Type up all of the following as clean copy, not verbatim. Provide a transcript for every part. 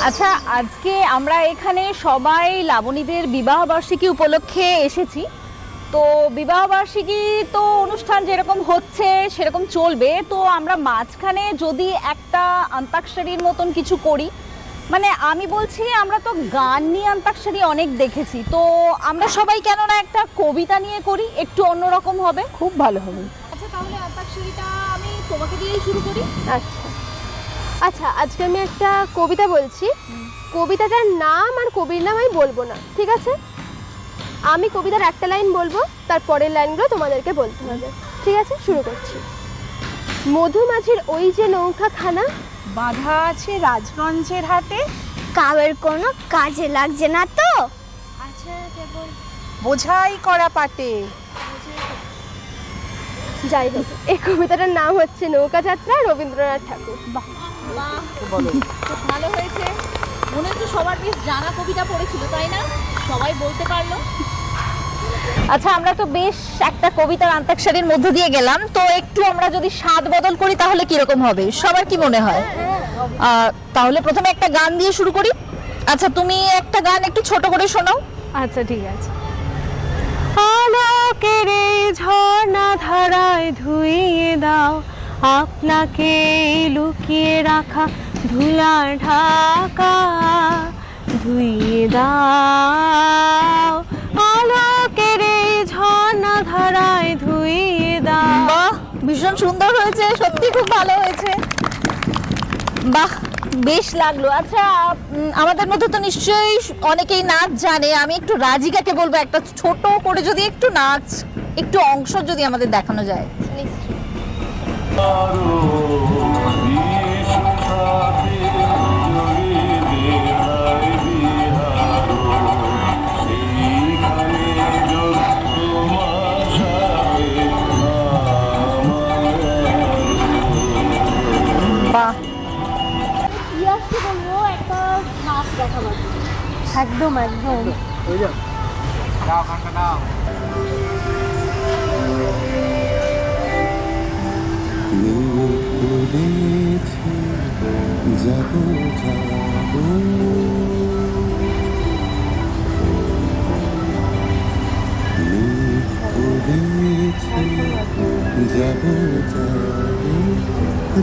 আচ্ছা, আজকে আমরা এখানে সবাই লাবণীদের বিবাহবার্ষিকী উপলক্ষে এসেছি। তো বিবাহবার্ষিকী তো অনুষ্ঠান যেরকম হচ্ছে সেরকম চলবে, তো আমরা মাঝখানে যদি একটা অন্তাক্ষরীর মতন কিছু করি, মানে আমি বলছি আমরা তো গান নিয়ে অন্তাক্ষরী অনেক দেখেছি, তো আমরা সবাই কেন না একটা কবিতা নিয়ে করি, একটু অন্যরকম হবে, খুব ভালো হবে। আচ্ছা, তাহলে অন্তাক্ষরীটা আমি তোমাকে দিয়েই শুরু করি। আচ্ছা আচ্ছা, আজকে আমি একটা কবিতা বলছি। কবিতাটার নাম আর কবির নাম আমি বলবো না, ঠিক আছে? আমি কবিতার একটা লাইন বলবো, তার পরের লাইনগুলো তোমাদেরকে বলতে হবে, ঠিক আছে? শুরু করছি। মধুমাছির ওই যে নৌকাখানা বাঁধা আছে রাজগঞ্জের হাটে, কাবের কোনো কাজে লাগছে না তো, আচ্ছা কেবল বোঝাই করা পাটে। যাই হোক, এই কবিতাটার নাম হচ্ছে নৌকা যাত্রা, রবীন্দ্রনাথ ঠাকুর। বাহ, খুব ভালো হয়েছে। মনে হচ্ছে সবার বেশ জানা কবিতা পড়েছিল, তাই না? সবাই বলতে পারলো। আচ্ছা, আমরা তো বেশ একটা কবিতার অন্তাক্ষরীর মধ্যে দিয়ে গেলাম, তো একটু আমরা যদি স্বাদ বদল করি তাহলে কিরকম হবে, সবার কি মনে হয়? তাহলে প্রথমে একটা গান দিয়ে শুরু করি। আচ্ছা, তুমি একটা গান একটু ছোট করে শোনাও। আচ্ছা, ঠিক আছে। আলোকের ঝর্ণা ধারায় ধুইয়ে দাও আপনাকে লুকিয়ে রাখা ধুলার ঢাকা, ধুইয়ে দাও আলোকের ঝর্ণা ধারায় ধুইয়ে দাও। বাহ, ভীষণ সুন্দর হয়েছে, সত্যি খুব ভালো হয়েছে। বাহ, বেশ লাগলো। আচ্ছা, আমাদের মধ্যে তো নিশ্চয়ই অনেকেই নাচ জানে, আমি একটু রাজিকাকে বলবো একটা ছোট করে যদি একটু নাচ, একটু অংশ যদি আমাদের দেখানো যায়। বাহ, একদম একদম।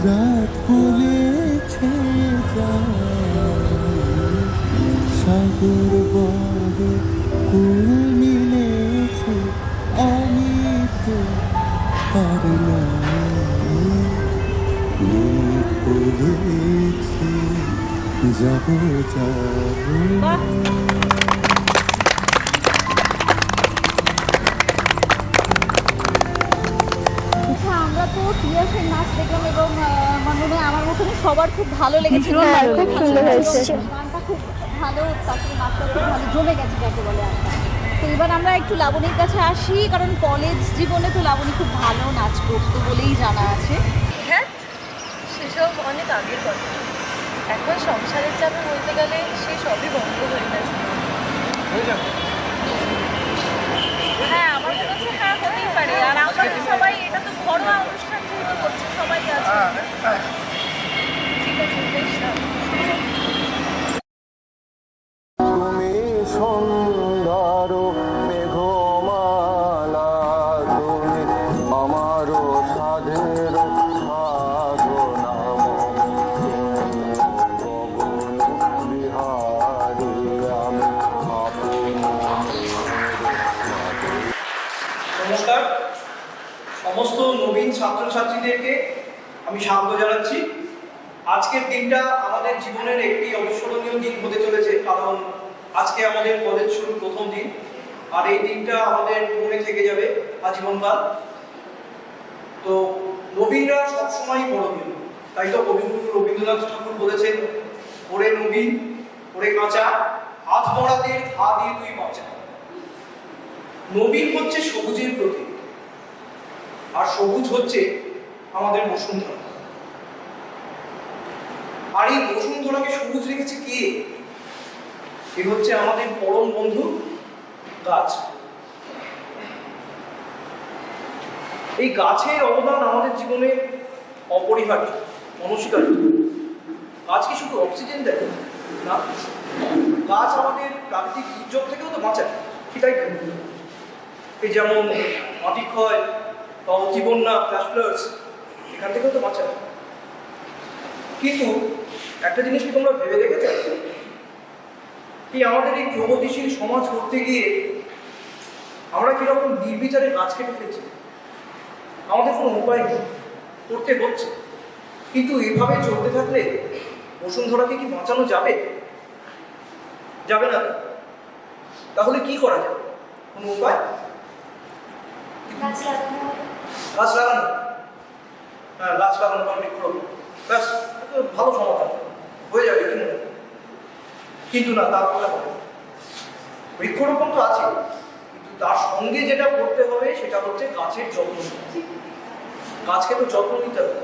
রাত বলেছে সাগর বড় কুল মিলেছে, আমি তো পারলাম বলেছি যাবো যাবো। আমরা তো তিয়াসের নাচ দেখলাম এবং মানে আমার মতনই সবার খুব ভালো লেগেছিল, খুব সুন্দর হয়েছে। গানটা খুব ভালো, তারপরে নাচটা খুব ভালো জমে গেছে যাকে বলে। তো এবার আমরা একটু লাবণীর কাছে আসি, কারণ কলেজ জীবনে তো লাবণী খুব ভালো নাচ করতো বলেই জানা আছে। হ্যাঁ, সেসব অনেক আগের কথা। এখন সংসারের চাপে বলতে গেলে সে সবই বন্ধ হয়ে গেছে। হ্যাঁ, আমার মনে হচ্ছে হ্যাঁ হতেই পারে। আর আমরা তো সবাই, এটা তো ঘরোয়া অনুষ্ঠান যেহেতু করছে, সবাই আছে। ঠিক আছে, বেশ না। তুমি সুন্দর মেঘমালা, তুমি আমারও সাধের সাধনা, বিহারি আমি নমস্কার, সমস্ত নবীন ছাত্রছাত্রীদেরকে আমি স্বাগত জানাচ্ছি। আজকের দিনটা আমাদের জীবনের একটি অবিস্মরণীয় দিন হতে চলেছে, কারণ আজকে আমাদের কলেজ শুরুর প্রথম দিন, আর এই দিনটা আমাদের মনে থেকে যাবে আজীবনকাল। তো নবীনরা সবসময়ই বড়দিন, তাই তো কবিগুরু রবীন্দ্রনাথ ঠাকুর বলেছেন, ওরে নবীন ওরে কাঁচা হাত পড়াতে হা দিয়ে তুই বাঁচা। নবীন হচ্ছে সবুজের প্রতীক, আর সবুজ হচ্ছে আমাদের বসুন্ধরা। আর এই বসুন্ধরাকে সবুজ রেখেছে কে? এ হচ্ছে আমাদের পরম বন্ধু গাছ। এই গাছের অবদান আমাদের জীবনে অপরিহার্য, অনস্বীকার্য। গাছ কি শুধু অক্সিজেন দেয়? না, গাছ আমাদের প্রাকৃতিক দুর্যোগ থেকেও তো বাঁচায়, সেটাই তো। এই যেমন মাটি ক্ষয় বা অতি বন্যা, ফ্ল্যাশ ফ্লাডস, এখান থেকেও তো বাঁচায়। কিন্তু একটা জিনিস কি তোমরা ভেবে দেখেছো, এই আমাদের এই প্রগতিশীল সমাজ করতে গিয়ে আমরা কিরকম নির্বিচারে গাছ কেটে ফেলছি? আমাদের কোনো উপায় নেই, করতে হচ্ছে। কিন্তু এভাবে চলতে থাকলে বসুন্ধরাকে কি বাঁচানো যাবে? যাবে না। তাহলে কি করা যাবে? কোনো উপায়? গাছ লাগানো। হ্যাঁ, গাছ লাগানো বা বৃক্ষরোপণ, ব্যাস, ভালো সমাধান হয়ে যাবে। কিন্তু না, তারপরে বৃক্ষরোপণ তো আছে, কিন্তু তার সঙ্গে যেটা করতে হবে সেটা হচ্ছে গাছের যত্ন। গাছকে তো যত্ন নিতে হবে।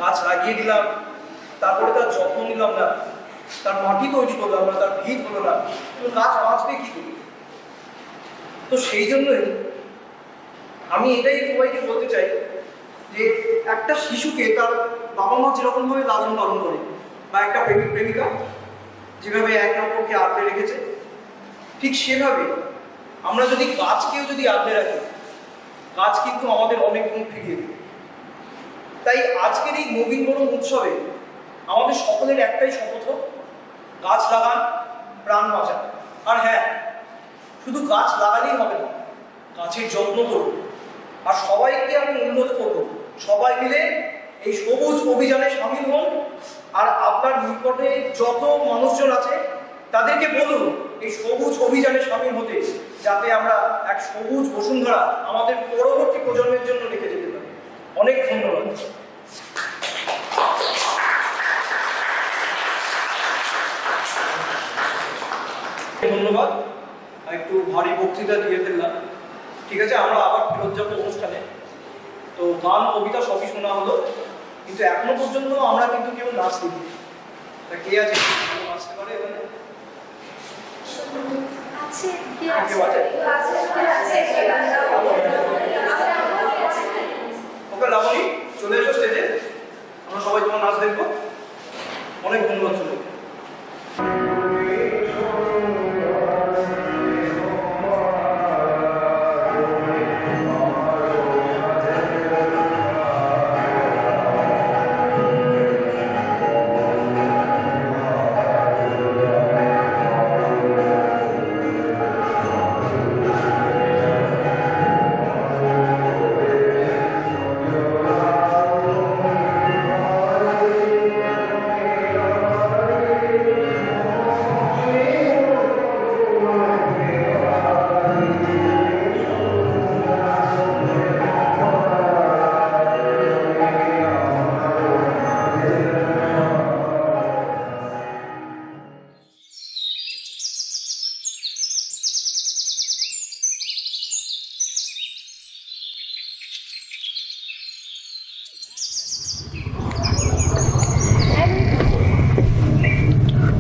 গাছ লাগিয়ে দিলাম, তারপরে তার যত্ন নিলাম না, তার মাটি তৈরি করলাম না, তার ভিত হলো না, গাছ বাঁচবে কি করে? তো সেই জন্যই আমি এটাই সবাইকে বলতে চাই যে একটা শিশুকে তার বাবা মা যেরকমভাবে লালন পালন করে, বা একটা প্রেমিক প্রেমিকা যেভাবে একে অপরকে আগলে রেখেছে, ঠিক সেভাবে আমরা যদি গাছকেও যদি আগলে রাখি, গাছ কিন্তু আমাদের অনেক গুণ ফিরিয়ে দেবে। তাই আজকের এই নবীন বরণ উৎসবে আমাদের সকলের একটাই শপথ, গাছ লাগান, প্রাণ বাঁচান। আর হ্যাঁ, শুধু গাছ লাগালেই হবে না, গাছের যত্ন করুন। আর সবাইকে আমি অনুরোধ করবো, সবাই মিলে এই সবুজ অভিযানে সামিল হন। আর আপনার নিকটে যত মানুষজন আছে তাদেরকে বলুন এই সবুজ অভিযানে সামিল হতে, যাতে আমরা এক সবুজ বসুন্ধরা আমাদের পরবর্তী প্রজন্মের জন্য রেখে যেতে পারি। অনেক ধন্যবাদ। ধন্যবাদ। একটু ভারী বক্তৃতা দিয়ে ফেললাম, ঠিক আছে। আমরা আবার ফেরত যাবো অনুষ্ঠানে। তো গান কবিতা সবই শোনা হলো, কিন্তু এখনো পর্যন্ত আমরা কিন্তু কেউ নাচ দিই। তা কে আছে নাচতে পারে এখানে? কেউ আছে? ওকে লাবণী, চলে এসো স্টেজে, আমরা সবাই তোমার নাচ দেখবো। অনেক ধন্যবাদ। চলে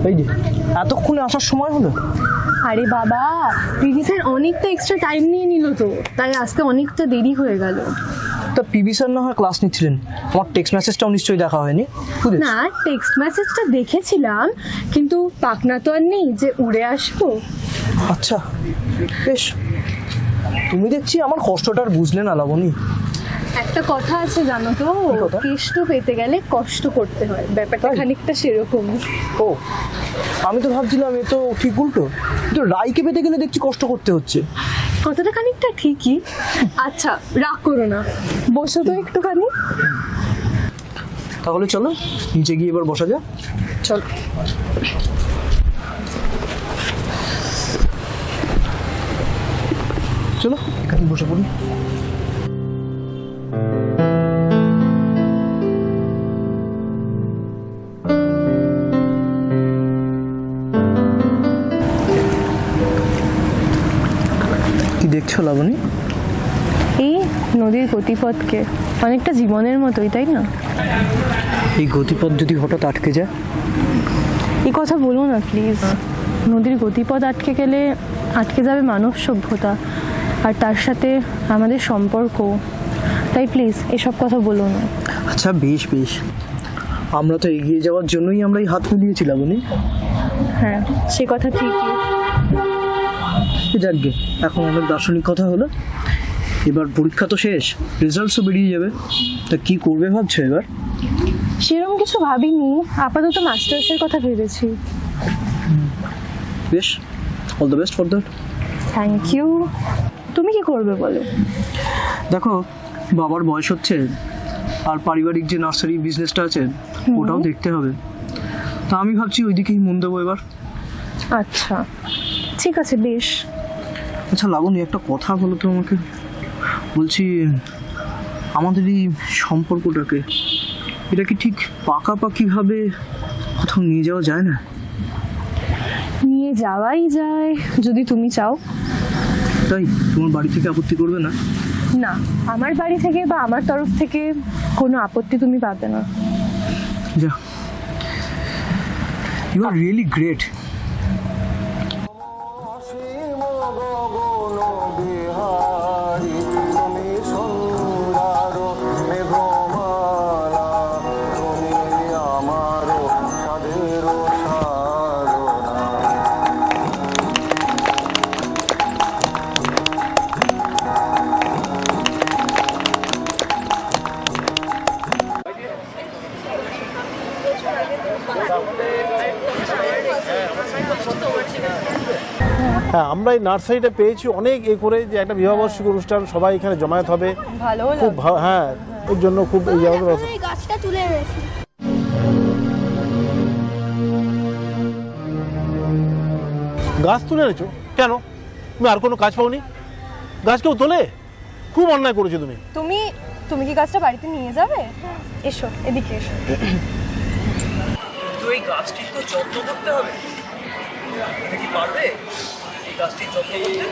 এই যে এতক্ষণে আসার সময় হলো। আরে বাবা, পিভি স্যার অনেকটা এক্সট্রা টাইম নিয়ে নিল, তো তাই আসতে অনেকটা দেরি হয়ে গেল। তা পিবি স্যার না হয় ক্লাস নিচ্ছিলেন, আমার টেক্সট মেসেজটাও নিশ্চয়ই দেখা হয়নি। না, টেক্সট মেসেজটা দেখেছিলাম, কিন্তু পাকনা তো আর নেই যে উড়ে আসবো। আচ্ছা বেশ, তুমি দেখছি আমার কষ্টটা আর বুঝলে না লাবণী। একটা কথা আছে জানো তো, কেষ্ট পেতে গেলে কষ্ট করতে হয়, ব্যাপারটা খানিকটা সেরকম। ও, আমি তো ভাবছিলাম এ তো ঠিক উল্টো, কিন্তু রাইকে পেতে গেলে দেখছি কষ্ট করতে হচ্ছে। কথাটা খানিকটা ঠিকই। আচ্ছা রাগ করো না, বসো তো একটুখানি। তাহলে চলো নিচে গিয়ে এবার বসা যাক। চলো। চলো এখানে বসে পড়ি। কি দেখছো লাবণী? এই নদীর গতিপথকে, অনেকটা জীবনের মতোই, তাই না? এই গতিপথ যদি হঠাৎ আটকে যায়? এই কথা বলো না প্লিজ। নদীর গতিপথ আটকে গেলে আটকে যাবে মানব সভ্যতা, আর তার সাথে আমাদের সম্পর্ক। তাই প্লিজ এসব কথা বলো না। আচ্ছা বেশ বেশ, আমরা তো এগিয়ে যাওয়ার জন্যই আমরা এই হাত মিলিয়েছি লাবণী। হ্যাঁ সে কথা ঠিকই। যাকগে, এখন অনেক দার্শনিক কথা হলো। এবার পরীক্ষা তো শেষ, রেজাল্টসও বেরিয়ে যাবে, তা কি করবে ভাবছো এবার? সেরকম কিছু ভাবিনি, আপাতত মাস্টার্সের কথা ভেবেছি। বেশ, all the best for that. Thank you. তুমি কি করবে বলো? দেখো, বাবার বয়স হচ্ছে, আর পারিবারিক যে নার্সারি বিজনেসটা আছে ওটাও দেখতে হবে। তা আমি ভাবছি ওইদিকেই মন দেবো এবার। আচ্ছা ঠিক আছে, বেশ। আচ্ছা লাবণী, একটা কথা বলো তো আমাকে। বলছি, আমাদের এই সম্পর্কটাকে এটা কি ঠিক পাকাপাকিভাবে কোথাও নিয়ে যাওয়া যায় না? নিয়ে যাওয়াই যায় যদি তুমি চাও। তাই তোমার বাড়ি থেকে আপত্তি করবে না? না, আমার বাড়ি থেকে বা আমার তরফ থেকে কোনো আপত্তি তুমি পাবে না। যা, ইউ আর রিয়েলি গ্রেট। অসীম গগন বিহারী তুমি সুন্দর মেঘমালা, তুমি আমার সাধের সাধনা। হ্যাঁ, আমরা এই নার্সারিটা পেয়েছি অনেক করে যে একটা বিবাহবার্ষিকী অনুষ্ঠান, সবাই এখানে জমায়েত হবে। ভালো খুব হ্যাঁ, এর জন্য খুব এই জায়গাটা এই গাছটা তুলে এনেছি। গাছ তুলে এনেছো কেন? তুমি আর কোনো কাজ পাওনি? গাছ কেউ তোলে? খুব অন্যায় করেছো তুমি। তুমি কি গাছটা বাড়িতে নিয়ে যাবে? এসো, এদিকে এসো। তো এই গাছটির তো যত্ন করতে হবে, এটা কি পারবে এই গাছটির যত্ন করতে?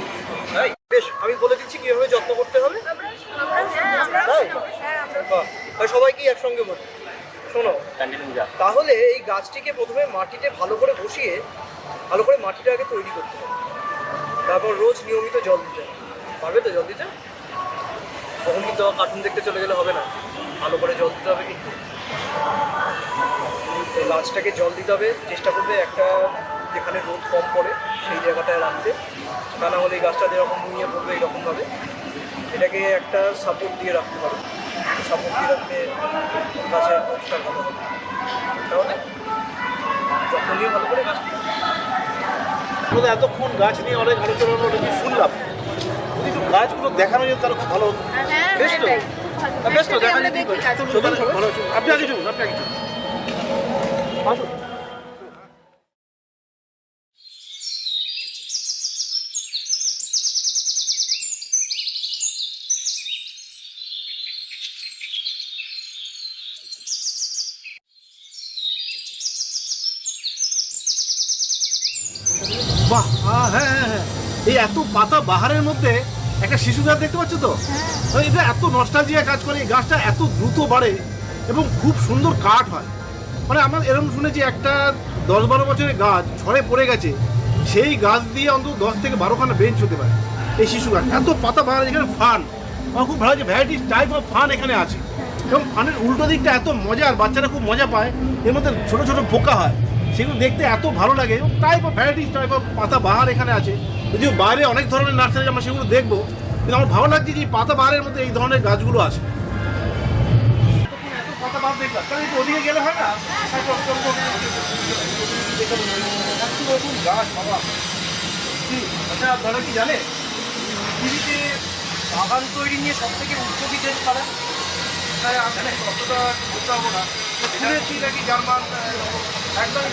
তাই বেশ, আমি বলে দিচ্ছি কিভাবে যত্ন করতে হবে। তাই? বাহ, তাই সবাইকে একসঙ্গে বলি। শোনো, তাহলে এই গাছটিকে প্রথমে মাটিতে ভালো করে বসিয়ে ভালো করে মাটিটা আগে তৈরি করতে হবে, তারপর রোজ নিয়মিত জল দিতে হবে। পারবে তো জল দিতে? তখন কিন্তু কার্টুন দেখতে চলে গেলে হবে না, ভালো করে জল দিতে হবে। কিন্তু এই গাছটাকে জল দিতে হবে, চেষ্টা করবে একটা যেখানে রোদ কম পড়ে সেই জায়গাটায় রাখতে, তা না হলে এই গাছটা যেরকম নুয়ে পড়বে এইরকমভাবে। এটাকে একটা সাপোর্ট দিয়ে রাখতে পারো, সাপোর্ট দিয়ে রাখলে গাছের গাছটা ভালো হবে। তাহলে যত্ন নিয়ে ভালো করে গাছ আমাদের এতক্ষণ গাছ নিয়ে অনেক আলোচনা হলো, অনেক কিছু শুনলাম। যদি একটু গাছগুলো দেখানো যেত তাহলে খুব ভালো হতো। বেশ তো, বেশ তো, দেখা যেতেই পারে। চলুন সবাই। ভালো হতো। আপনি আগে চলুন, আপনি আগে চলুন। আসুন। বাহ, হ্যাঁ হ্যাঁ হ্যাঁ, এই এত পাতা বাহারের মধ্যে একটা শিশু গাছ দেখতে পাচ্ছ তো? এটা এত নস্টালজিয়া কাজ করে, এই গাছটা এত দ্রুত বাড়ে এবং খুব সুন্দর কাঠ হয়। মানে আমরা এরকম শুনেছি একটা 10-12 বছরের গাছ ঝড়ে পড়ে গেছে, সেই গাছ দিয়ে অন্তত 10 থেকে 12খানা বেঞ্চ হতে পারে। এই শিশু গাছ এত পাতা বাহার, এখানে ফান আমার খুব ভালো লাগে, ভ্যারাইটিস টাইপ অফ ফান এখানে আছে। এবং ফানের উল্টো দিকটা এত মজার, বাচ্চারা খুব মজা পায়। এর মধ্যে ছোটো ছোটো পোকা হয়, সেগুলো দেখতে এত ভালো লাগে। Type of varieties type of পাতা বাহার এখানে আছে। যদিও বাইরে অনেক ধরনের নার্সারি আমরা সেগুলো দেখবো, কিন্তু আমার ভালো লাগছে যে পাতা বাহারের মধ্যে এই ধরনের গাছগুলো আছে। এত পাতা বাহার দেখলাম, তাহলে একটু ওদিকে গেলে হয় না? গাছ বাবা, আচ্ছা আপনারা কি জানেন পৃথিবীতে বাগান তৈরি নিয়ে সব থেকে উদ্যোগী দেশ কারা? তাই আমি অতটা বলতে পারবো না, শুনেছি নাকি জার্মান। একদম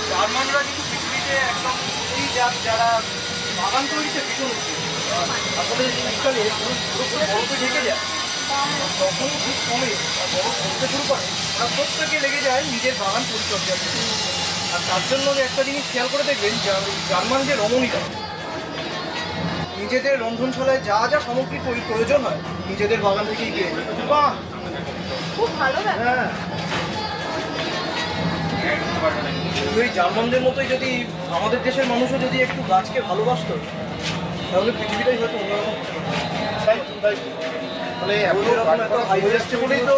জার্মানরা কিন্তু পৃথিবীতে একদম এই যারা বাগান তৈরিতে ভীষণ উদ্যোগী। আসলে শীতকালে পুরোপুরি বরফে ঢেকে যায়, তখন খুব কমে বরফ পড়তে শুরু করে, আর প্রত্যেকে লেগে যায় নিজের বাগান পরিচর্যা করতে। আর তার জন্য একটা জিনিস খেয়াল করে দেখবেন, জার্মান যে রমণীরা নিজেদের রন্ধনশালায় যা যা সামগ্রী প্রয়োজন হয় নিজেদের বাগান থেকেই পেয়ে যায়। বাহ, খুব ভালো ব্যাপার। হ্যাঁ, ওই জার্মানদের মতোই যদি আমাদের দেশের মানুষও যদি একটু গাছকে ভালোবাসতো, তাহলে পৃথিবীটাই হয়তো অন্যরকম হতো। তাই মানে এত হাই হয়ে যাচ্ছে বলেই তো,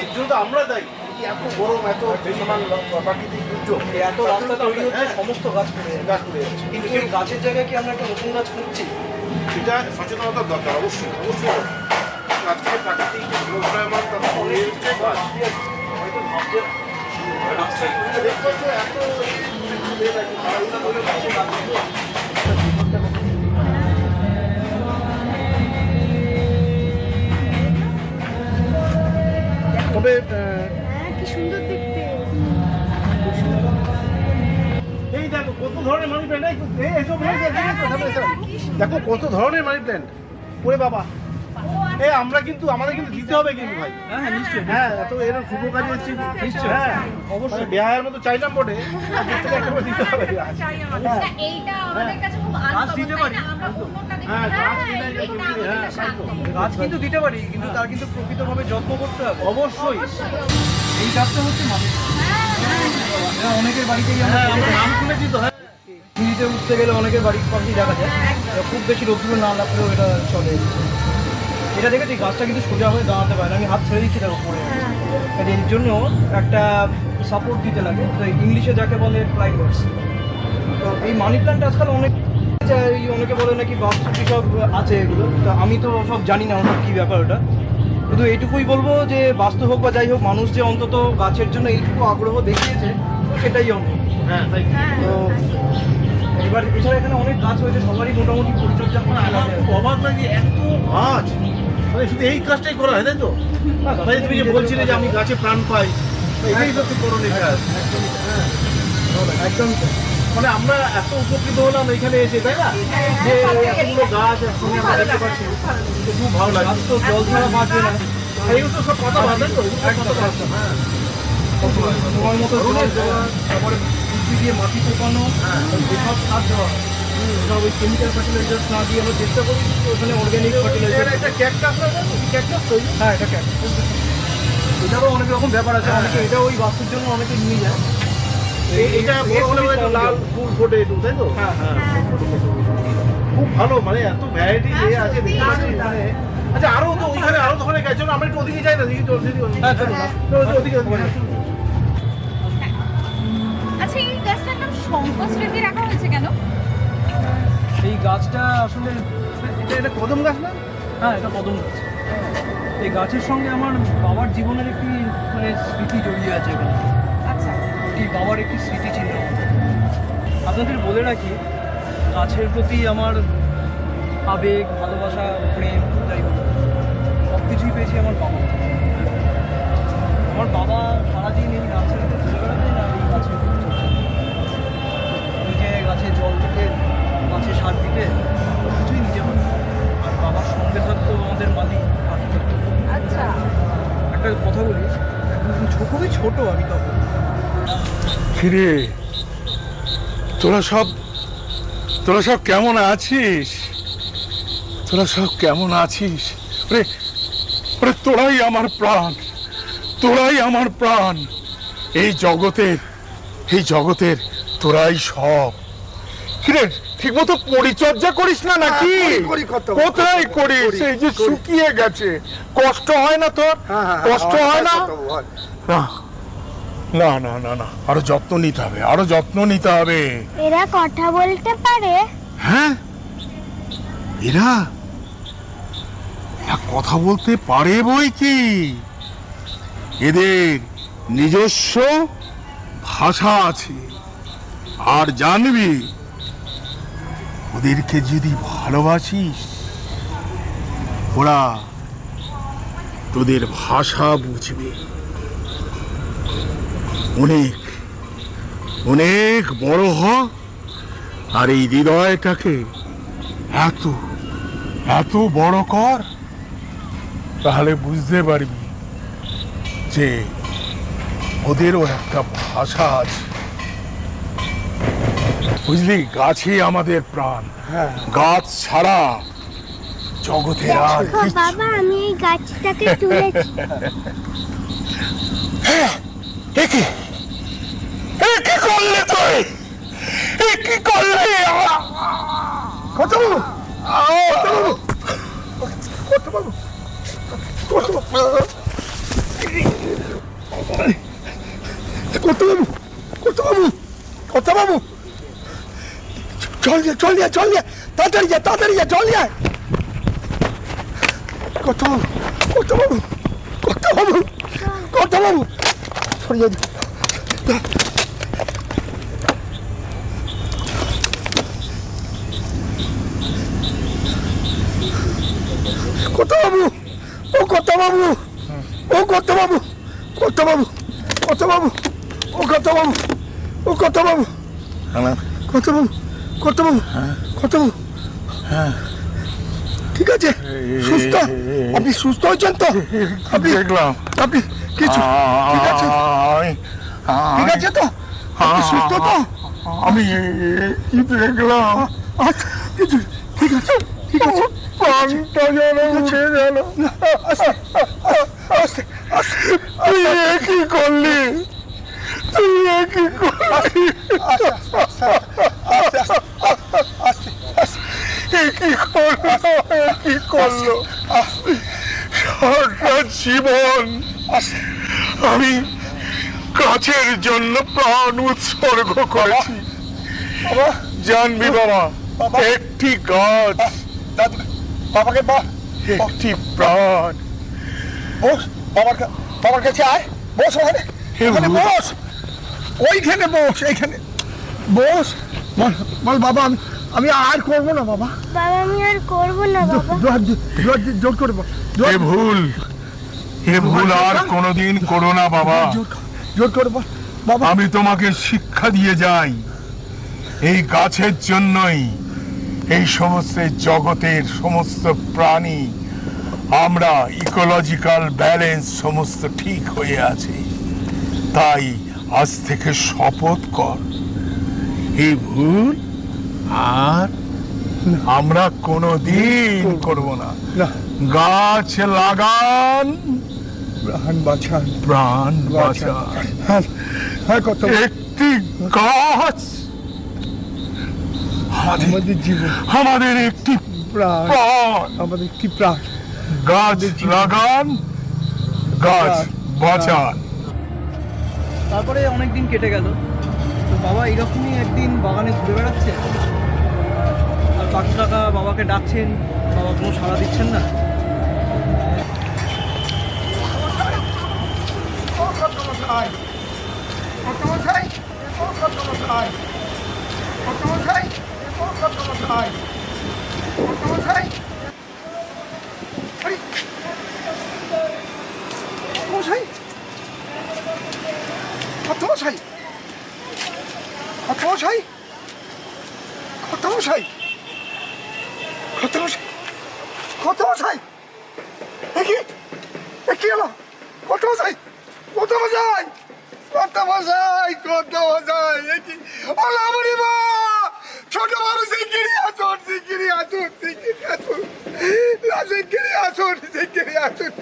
এর জন্য তো আমরা দায়ী। এই এত গরম, এত বেসামাল প্রাকৃতিক দুর্যোগ, এত রাস্তা তৈরি হচ্ছে, সমস্ত গাছ পড়ে যাচ্ছে। গাছ পড়ে যাচ্ছে। কিন্তু এই গাছের জায়গায় কি আমরা একটা নতুন গাছ করছি? এটা সচেতনতার দরকার, অবশ্যই অবশ্যই। আজকে প্রাকৃতিক ঘূর্ণায়মান তার পড়ে যাচ্ছে গাছ। হয়তো ভাবছে না। দেখতে পাচ্ছ এত তবে কি সুন্দর দেখতে। এই দেখো কত ধরনের মানি প্ল্যান্ট, দেখো কত ধরনের মানি প্ল্যান্ট। ওরে বাবা, এই আমরা কিন্তু আমাদের কিন্তু দিতে হবে কিন্তু ভাই। হ্যাঁ হ্যাঁ নিশ্চয়ই। হ্যাঁ, এত এরকম শুভ কাজে এসেছি নিশ্চয়ই। হ্যাঁ অবশ্যই, বেহায়ের মতো চাইলাম বটে, প্রত্যেকে একটা করে দিতে হবে। এইটা আমাদের কাছে খুব গাছ দিতে পারি। আমরা অন্যটা দেখি হ্যাঁ, গাছ না, দিলে এইটা কিন্তু, আমাদের হ্যাঁ, কাছে তাই তো। গাছ কিন্তু দিতে পারি, কিন্তু তার কিন্তু প্রকৃতভাবে যত্ন করতে হবে। অবশ্যই। এই গাছটা হচ্ছে মানি। এটা অনেকের বাড়িতেই আমরা হ্যাঁ, দেখেছি। নাম শুনেছি তো। হ্যাঁ, সিঁড়িতে উঠতে গেলে অনেকের বাড়ির পাশেই দেখা যায়। এটা খুব বেশি রোদ্দুর না লাগলেও এটা চলে। এটা দেখেছি গাছটা কিন্তু সোজা হয়ে দাঁড়াতে পারে না, আমি হাত ছেড়ে দিচ্ছি তার উপরে। এর জন্য একটা সাপোর্ট দিতে লাগে, তো ইংলিশে যাকে বলে ক্লাইম্বার্স। তো এই মানি প্ল্যান্ট আজকাল অনেক অনেকে বলে নাকি বাস্তু সব আছে এগুলো, তো আমি তো সব জানি না ওটা কী ব্যাপার ওটা। কিন্তু এইটুকুই বলবো যে বাস্তু হোক বা যাই হোক, মানুষ যে অন্তত গাছের জন্য এইটুকু আগ্রহ দেখিয়েছে সেটাই অন্তত। হ্যাঁ, তাই তো এবার এছাড়া এখানে অনেক গাছ হয়েছে, সবারই মোটামুটি পরিচর্যা করা আমার লাগে। খুব অবাক লাগে এত গাছ, মানে শুধু এই কাজটাই করা হয়, তাই তো? তাই তুমি যে বলছিলে যে আমি গাছে প্রাণ পাই, এটাই তো করণীয় কাজ। একদম মানে আমরা এত উপকৃত হলাম এখানে এসে, তাই না? যে এতগুলো গাছ একসঙ্গে আমরা দেখতে পাচ্ছি, তো খুব ভালো লাগে। গাছ তো জল ছাড়া বাঁচবে না। এইগুলো তো সব কথা বাদ, তাই তো? এগুলো সব কথা বাদ, হ্যাঁ। তোমার মতো জলের দেওয়া, তারপরে বুদ্ধি দিয়ে মাটি কোপানো, যেসব সার দেওয়া, সব ওই কেমিক্যাল ফার্টিলাইজার না দিয়ে আমরা চেষ্টা করি ওখানে অর্গ্যানিক ফার্টিলাইজার। এটা ক্যাকটাস না, ক্যাকটাস তো? হ্যাঁ, এটা ক্যাকটাস। এটারও অনেক রকম ব্যাপার আছে, অনেকে এটা ওই বাস্তুর জন্য অনেকে নিয়ে যায়। এটা বড় হলে হয়তো লাল ফুল ফোটে একটু, তাই তো? হ্যাঁ হ্যাঁ। খুব ভালো, মানে এত ভ্যারাইটি আছে দেখতে পাচ্ছি এখানে। আচ্ছা, আরো তো ওইখানে আরো ধরনের গাছ, চলো আমরা একটু ওদিকে যাই না, দেখি তো হ্যাঁ, চলো না। ওদিকে। আচ্ছা, এই গাছটার নাম শঙ্কর স্মৃতি রাখা হয়েছে কেন? এই গাছটা আসলে এটা কদম গাছ না? হ্যাঁ, এটা কদম গাছ। এই গাছের সঙ্গে আমার বাবার জীবনের একটি মানে স্মৃতি জড়িয়ে আছে এখানে। আচ্ছা, এই বাবার একটি স্মৃতি ছিল। আপনাদের বলে রাখি, গাছের প্রতি আমার আবেগ, ভালোবাসা, প্রেম, যাই হোক সব কিছুই পেয়েছি আমার বাবা। আমার বাবা সারাদিন এই নার্সারিতে ঘুরে বেড়াতেন আর এই গাছের পরিচর্যা, নিজে গাছে জল দিতে, গাছে সার দিতে, সব কিছুই নিজে হতো। আর বাবার সঙ্গে থাকতো আমাদের মালিক কার্তিক। আচ্ছা। একটা কথা বলি, খুবই ছোট আমি তখন। কিরে, তোরা সব কেমন আছিস? তোরা সব কেমন আছিস? ওরে ওরে, তোরাই আমার প্রাণ, তোরাই আমার প্রাণ। এই জগতের তোরাই সব। কিরে, ঠিক মতো পরিচর্যা করিস না নাকি? কোথায় করিস? এই যে শুকিয়ে গেছে, কষ্ট হয় না তোর? কষ্ট হয় না? না না না না, আরো যত্ন নিতে হবে, আরো যত্ন নিতে হবে। এরা কথা বলতে পারে? হ্যাঁ, এরা কথা বলতে পারে বই কি, এদের নিজস্ব ভাষা আছে। আর জানবি, ওদেরকে যদি ভালোবাসিস, ওরা তোদের ভাষা বুঝবে। অনেক অনেক বড় হ, আর এই হৃদয়টাকে এত এত বড় কর, তাহলে বুঝতে পারবি যে ওদেরও একটা ভাষা আছে। বুঝলি, গাছই আমাদের প্রাণ, গাছ ছাড়া জগতের আর দেখো বাবা, আমি এই গাছটাকে তুলেছি। কি করলে তুই? কি করলে? কত বাবু, কর্তাবাবু, কর্তাবাবু, কর্তাবাবু, জল নিয়ে তাড়াতাড়ি যা জল নিয়ে। কর্তাবাবু, কর্তাবাবু, কর্তাবাবু, কর্তাবাবু, সরিয়ে দিন। কর্তাবাবু, ও কর্তাবাবু, ও কর্তাবাবু, কর্তাবাবু, কর্তাবাবু, ও কর্তাবাবু, ও কর্তাবাবু, কর্তাবাবু, কর্তাবাবু, কর্তাবাবু, ঠিক আছে? সুস্থ? আপনি সুস্থ হয়েছেন তো? আপনি দেখলাম আপনি কিছু ঠিক আছে? ঠিক আছে তো? আপনি সুস্থ তো? আমি দেখলাম কিছু ঠিক আছে, ঠিক আছে, প্রাণটা যেন উঠে গেল। তুই কি করলি? তুই কি করলি? কি করলো? সারা জীবন আমি গাছের জন্য প্রাণ উৎসর্গ করেছি। জানবি বাবা, একটি গাছ, বাবাকে একটি প্রাণ। বস, বাবার কাছে আয়, বস ওখানে, বস, ওইখানে বস, এইখানে বস। বল বাবা, আমি আর করবো না বাবা। বাবা আমি আর করবো না বাবা। জোর করে বল। এ ভুল আর কোনোদিন করো না বাবা। জোর করে বল বাবা। আমি তোমাকে শিক্ষা দিয়ে যাই, এই গাছের জন্যই এই সমস্ত জগতের সমস্ত প্রাণী, আমরা ইকোলজিক্যাল ব্যালেন্স সমস্ত ঠিক হয়ে আছে। তাই আজ থেকে শপথ কর, এই ভুল আর আমরা কোনোদিন করব না। গাছ লাগান, প্রাণ বাঁচান, প্রাণ বাঁচান। একটি গাছ আমাদের জীবন, আমাদের একটি প্রাণ, আমাদের একটি প্রাণ। গাছ লাগান, গাছ বাঁচান। তারপরে অনেক দিন কেটে গেল। তো বাবা এরকমই একদিন বাগানে ঘুরে বেড়াচ্ছে, আর কাকু কাকা বাবাকে ডাকছেন, বাবা কোনো সাড়া দিচ্ছেন না। ছোট মানুষ শিগগিরি আসুন, শিগগিরি আসুন, শিগগিরি আসুন, শিগগিরি আসুন, শিগগিরি আসুন।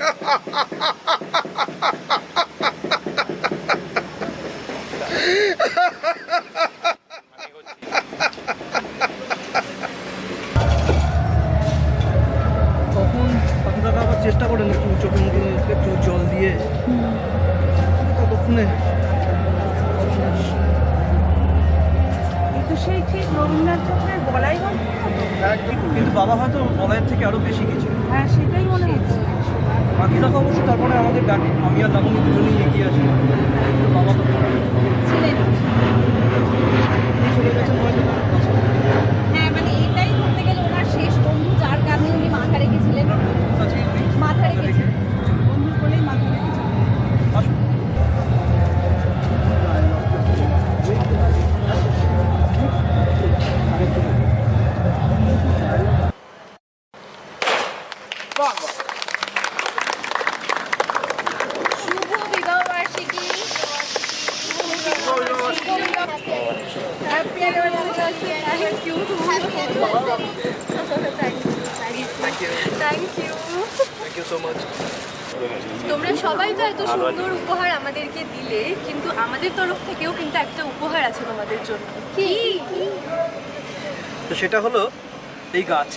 তখন কাকু কাকা আবার চেষ্টা করেন একটু চোখের মুখে একটু জল দিয়ে, ততক্ষণে সেই ঠিক রবীন্দ্রনাথ ঠাকুরের গলায় কিন্তু বাবা হয়তো বলাইয়ের থেকে আরো বেশি কিছু। হ্যাঁ সেটাই মনে হচ্ছে। বাকি কথা অবশ্য তারপরে আমাদের ডাকে, আমি আর লাবণী দুজনেই এগিয়ে আসি। বাবা তো ছিলেন। চলে গেছেন হয়তো কাছে। হ্যাঁ মানে এটাই বলতে গেলে ওনার শেষ বন্ধু, যার কারণে উনি মাথা রেখেছিলেন, কাছেই নেই। মাথা রেখেছিলেন, বন্ধুর বলেই মাথা রেখেছিলেন। আসুন। শুভ বিবাহ বার্ষিকী। Happy anniversary. Thank you, thank you. Thank you so much. তোমরা সবাই তো এত সুন্দর উপহার আমাদেরকে দিলে, কিন্তু আমাদের তরফ থেকেও কিন্তু একটা উপহার আছে তোমাদের জন্য। কি? তো সেটা হলো এই গাছ।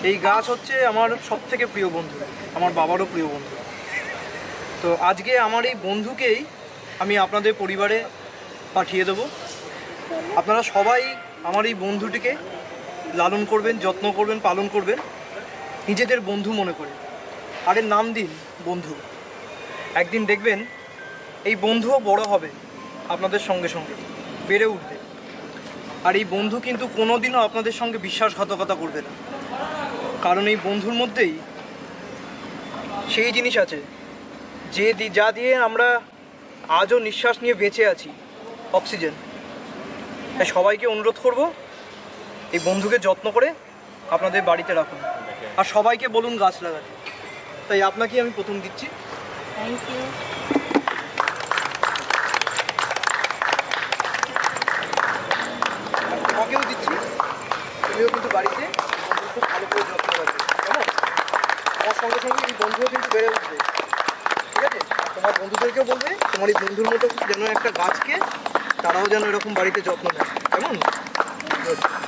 এই গাছ হচ্ছে আমার সব থেকে প্রিয় বন্ধু, আমার বাবারও প্রিয় বন্ধু। তো আজকে আমার এই বন্ধুকেই আমি আপনাদের পরিবারে পাঠিয়ে দেবো। আপনারা সবাই আমার এই বন্ধুটিকে লালন করবেন, যত্ন করবেন, পালন করবেন নিজেদের বন্ধু মনে করে। আর এর নাম দিন বন্ধু। একদিন দেখবেন এই বন্ধুও বড় হবে আপনাদের সঙ্গে সঙ্গে, বেড়ে উঠবে। আর এই বন্ধু কিন্তু কোনোদিনও আপনাদের সঙ্গে বিশ্বাসঘাতকতা করবে না, কারণ এই বন্ধুর মধ্যেই সেই জিনিস আছে যা দিয়ে আমরা আজও নিঃশ্বাস নিয়ে বেঁচে আছি, অক্সিজেন। তাই সবাইকে অনুরোধ করব এই বন্ধুকে যত্ন করে আপনাদের বাড়িতে রাখুন, আর সবাইকে বলুন গাছ লাগাতে। তাই আপনাকেই আমি প্রথম দিচ্ছি। Thank you. তোমাকেও দিচ্ছি, তুমিও কিন্তু বাড়িতে বন্ধুর খুব ভালো করে যত্ন রাখবে, কেমন? তোমার সঙ্গে সঙ্গে এই বন্ধুও কিন্তু বেড়ে উঠবে, ঠিক আছে? আর তোমার বন্ধুদেরকেও বলবে তোমার এই বন্ধুর মতো যেন একটা গাছকে তারাও যেন এরকম বাড়িতে যত্ন নেয়, কেমন? Good.